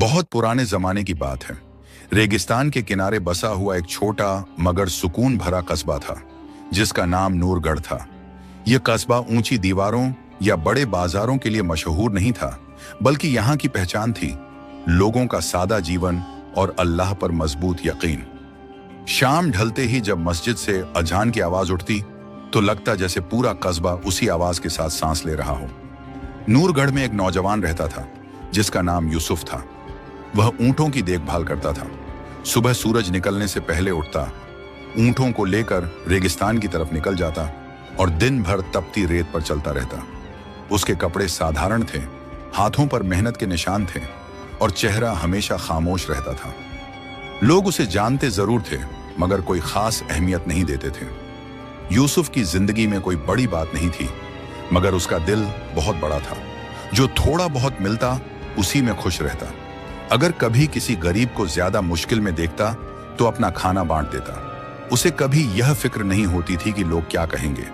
बहुत पुराने जमाने की बात है। रेगिस्तान के किनारे बसा हुआ एक छोटा मगर सुकून भरा कस्बा था, जिसका नाम नूरगढ़ था। यह कस्बा ऊंची दीवारों या बड़े बाजारों के लिए मशहूर नहीं था, बल्कि यहाँ की पहचान थी लोगों का सादा जीवन और अल्लाह पर मजबूत यकीन। शाम ढलते ही जब मस्जिद से अजान की आवाज उठती तो लगता जैसे पूरा कस्बा उसी आवाज के साथ सांस ले रहा हो। नूरगढ़ में एक नौजवान रहता था जिसका नाम यूसुफ था। वह ऊंटों की देखभाल करता था। सुबह सूरज निकलने से पहले उठता, ऊंटों को लेकर रेगिस्तान की तरफ निकल जाता और दिन भर तपती रेत पर चलता रहता। उसके कपड़े साधारण थे, हाथों पर मेहनत के निशान थे और चेहरा हमेशा खामोश रहता था। लोग उसे जानते जरूर थे, मगर कोई खास अहमियत नहीं देते थे। यूसुफ की जिंदगी में कोई बड़ी बात नहीं थी, मगर उसका दिल बहुत बड़ा था। जो थोड़ा बहुत मिलता उसी में खुश रहता। अगर कभी किसी गरीब को ज्यादा मुश्किल में देखता तो अपना खाना बांट देता। उसे कभी यह फिक्र नहीं होती थी कि लोग क्या कहेंगे।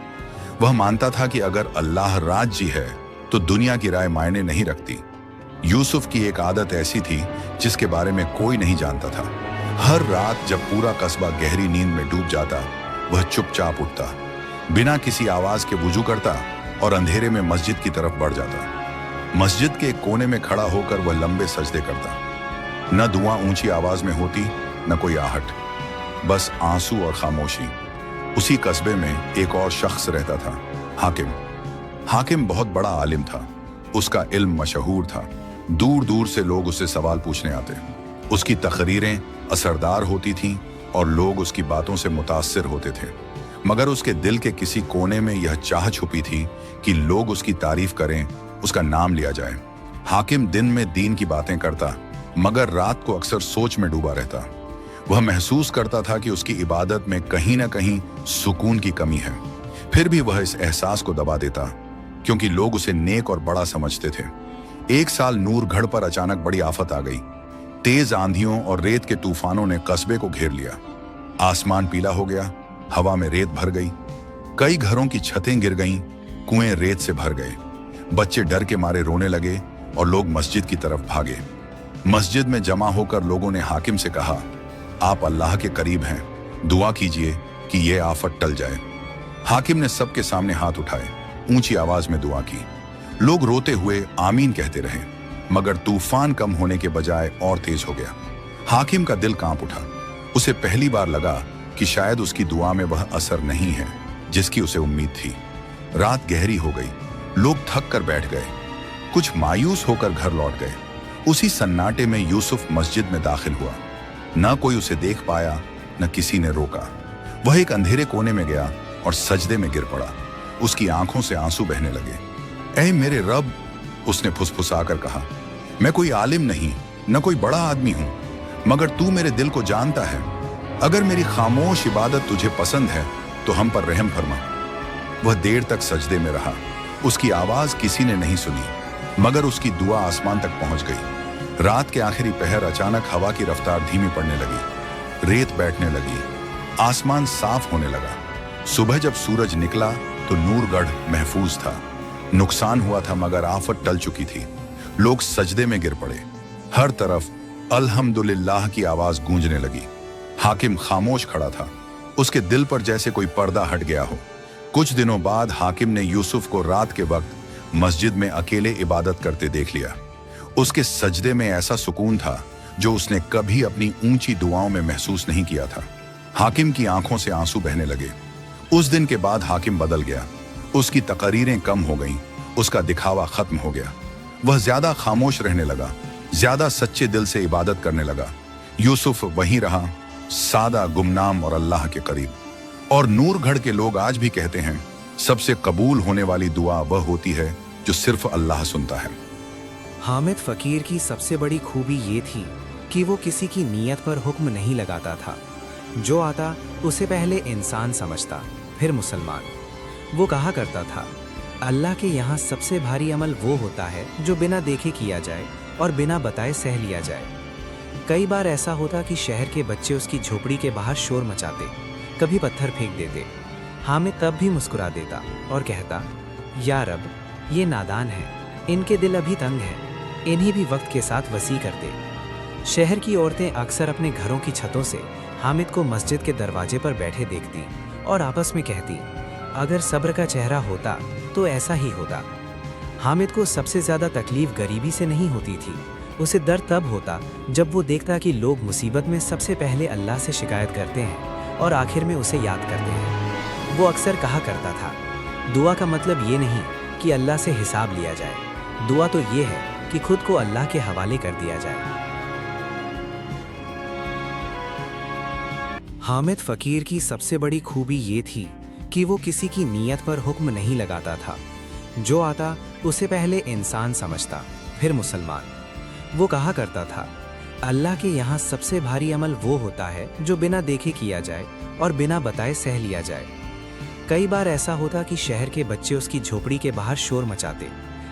वह मानता था कि अगर अल्लाह राजी है तो दुनिया की राय मायने नहीं रखती। यूसुफ की एक आदत ऐसी थी जिसके बारे में कोई नहीं जानता था। हर रात जब पूरा कस्बा गहरी नींद में डूब जाता, वह चुपचाप उठता, बिना किसी आवाज के वुजू करता और अंधेरे में मस्जिद की तरफ बढ़ जाता। मस्जिद के एक कोने में खड़ा होकर वह लंबे सजदे करता। न दुआ ऊंची आवाज में होती, न कोई आहट, बस आंसू और खामोशी। उसी कस्बे में एक और शख्स रहता था, हाकिम। हाकिम बहुत बड़ा आलिम था। उसका इल्म मशहूर था। दूर दूर से लोग उससे सवाल पूछने आते। उसकी तकरीरें असरदार होती थीं और लोग उसकी बातों से मुतासिर होते थे। मगर उसके दिल के किसी कोने में यह चाह छुपी थी कि लोग उसकी तारीफ करें, उसका नाम लिया जाए। हाकिम दिन में दीन की बातें करता, मगर रात को अक्सर सोच में डूबा रहता। वह महसूस करता था कि उसकी इबादत में कहीं ना कहीं सुकून की कमी है। फिर भी वह इस एहसास को दबा देता, क्योंकि लोग उसे नेक और बड़ा समझते थे। एक साल नूरगढ़ पर अचानक बड़ी आफत आ गई। तेज आंधियों और रेत के तूफानों ने कस्बे को घेर लिया। आसमान पीला हो गया, हवा में रेत भर गई, कई घरों की छतें गिर गईं, कुएं रेत से भर गए। बच्चे डर के मारे रोने लगे और लोग मस्जिद की तरफ भागे। मस्जिद में जमा होकर लोगों ने हाकिम से कहा, आप अल्लाह के करीब हैं, दुआ कीजिए कि यह आफत टल जाए। हाकिम ने सबके सामने हाथ उठाए, ऊंची आवाज में दुआ की। लोग रोते हुए आमीन कहते रहे, मगर तूफान कम होने के बजाय और तेज हो गया। हाकिम का दिल कांप उठा। उसे पहली बार लगा कि शायद उसकी दुआ में वह असर नहीं है जिसकी उसे उम्मीद थी। रात गहरी हो गई, लोग थक कर बैठ गए, कुछ मायूस होकर घर लौट गए। उसी सन्नाटे में यूसुफ मस्जिद में दाखिल हुआ। न कोई उसे देख पाया, न किसी ने रोका। वह एक अंधेरे कोने में गया और सजदे में गिर पड़ा। उसकी आंखों से आंसू बहने लगे। ऐ मेरे रब, उसने फुसफुसाकर कहा, मैं कोई आलिम नहीं, न कोई बड़ा आदमी हूं, मगर तू मेरे दिल को जानता है। अगर मेरी खामोश इबादत तुझे पसंद है तो हम पर रहम फरमा। वह देर तक सजदे में रहा। उसकी आवाज किसी ने नहीं सुनी, मगर उसकी दुआ आसमान तक पहुंच गई। रात के आखिरी पहर अचानक हवा की रफ्तार धीमी पड़ने लगी, रेत बैठने लगी, आसमान साफ होने लगा। सुबह जब सूरज निकला तो नूरगढ़ महफूज था। नुकसान हुआ था, मगर आफत टल चुकी थी। लोग सजदे में गिर पड़े। हर तरफ अल्हम्दुलिल्लाह की आवाज गूंजने लगी। हाकिम खामोश खड़ा था। उसके दिल पर जैसे कोई पर्दा हट गया हो। कुछ दिनों बाद हाकिम ने यूसुफ को रात के वक्त मस्जिद में अकेले इबादत करते देख लिया। उसके सजदे में ऐसा सुकून था जो उसने कभी अपनी ऊंची दुआओं में महसूस नहीं किया था। हाकिम की आंखों से आंसू बहने लगे। उस दिन के बाद हाकिम बदल गया। उसकी तकरीरें कम हो गईं, उसका दिखावा खत्म हो गया। वह ज्यादा खामोश रहने लगा, ज्यादा सच्चे दिल से इबादत करने लगा। यूसुफ वहीं रहा, सादा, गुमनाम और अल्लाह के करीब। और नूरगढ़ के लोग आज भी कहते हैं, सबसे कबूल होने वाली दुआ वह होती है जो सिर्फ अल्लाह सुनता है। हामिद फकीर की सबसे बड़ी खूबी ये थी कि वो किसी की नीयत पर हुक्म नहीं लगाता था। जो आता उसे पहले इंसान समझता, फिर मुसलमान। वो कहा करता था, अल्लाह के यहाँ सबसे भारी अमल वो होता है जो बिना देखे किया जाए और बिना बताए सह लिया जाए। कई बार ऐसा होता कि शहर के बच्चे उसकी झोपड़ी के बाहर शोर मचाते, कभी पत्थर फेंक देते। हामिद तब भी मुस्कुरा देता और कहता, या रब, ये नादान है, इनके दिल अभी तंग हैं, इन्हीं भी वक्त के साथ वसी कर दे। शहर की औरतें अक्सर अपने घरों की छतों से हामिद को मस्जिद के दरवाजे पर बैठे देखती और आपस में कहती, अगर सब्र का चेहरा होता तो ऐसा ही होता। हामिद को सबसे ज्यादा तकलीफ गरीबी से नहीं होती थी, उसे दर्द तब होता जब वो देखता कि लोग मुसीबत में सबसे पहले अल्लाह से शिकायत करते हैं और आखिर में उसे याद करते हैं। वो अक्सर कहा करता था, दुआ का मतलब ये नहीं कि अल्लाह से हिसाब लिया जाए, दुआ तो ये है कि खुद को अल्लाह के हवाले कर दिया जाए। हामिद फकीर की सबसे बड़ी खूबी ये थी कि वो किसी की नीयत पर हुक्म नहीं लगाता था। जो आता उसे पहले इंसान समझता, फिर मुसलमान। वो कहा करता था, अल्लाह के यहाँ सबसे भारी अमल वो होता है जो बिना देखे किया जाए और बिना बताए सह लिया जाए। कई बार ऐसा होता कि शहर के बच्चे उसकी झोपड़ी के बाहर शोर मचाते,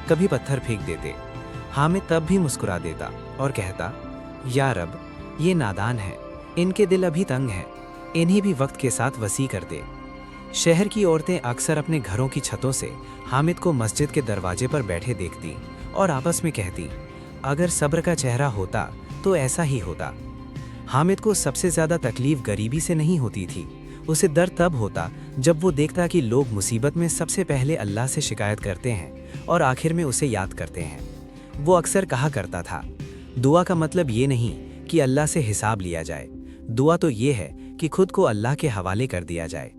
कभी पत्थर फेंक देते। हामिद तब भी मुस्कुरा देता और कहता, या रब, ये नादान है, इनके दिल अभी तंग हैं, इन्हीं भी वक्त के साथ वसी कर दे। शहर की औरतें अक्सर अपने घरों की छतों से हामिद को मस्जिद के दरवाजे पर बैठे देखती और आपस में कहती, अगर सब्र का चेहरा होता तो ऐसा ही होता। हामिद को सबसे ज्यादा तकलीफ गरीबी से नहीं होती थी, उसे दर्द तब होता जब वो देखता कि लोग मुसीबत में सबसे पहले अल्लाह से शिकायत करते हैं और आखिर में उसे याद करते हैं। वो अक्सर कहा करता था, दुआ का मतलब ये नहीं कि अल्लाह से हिसाब लिया जाए, दुआ तो ये है कि खुद को अल्लाह के हवाले कर दिया जाए।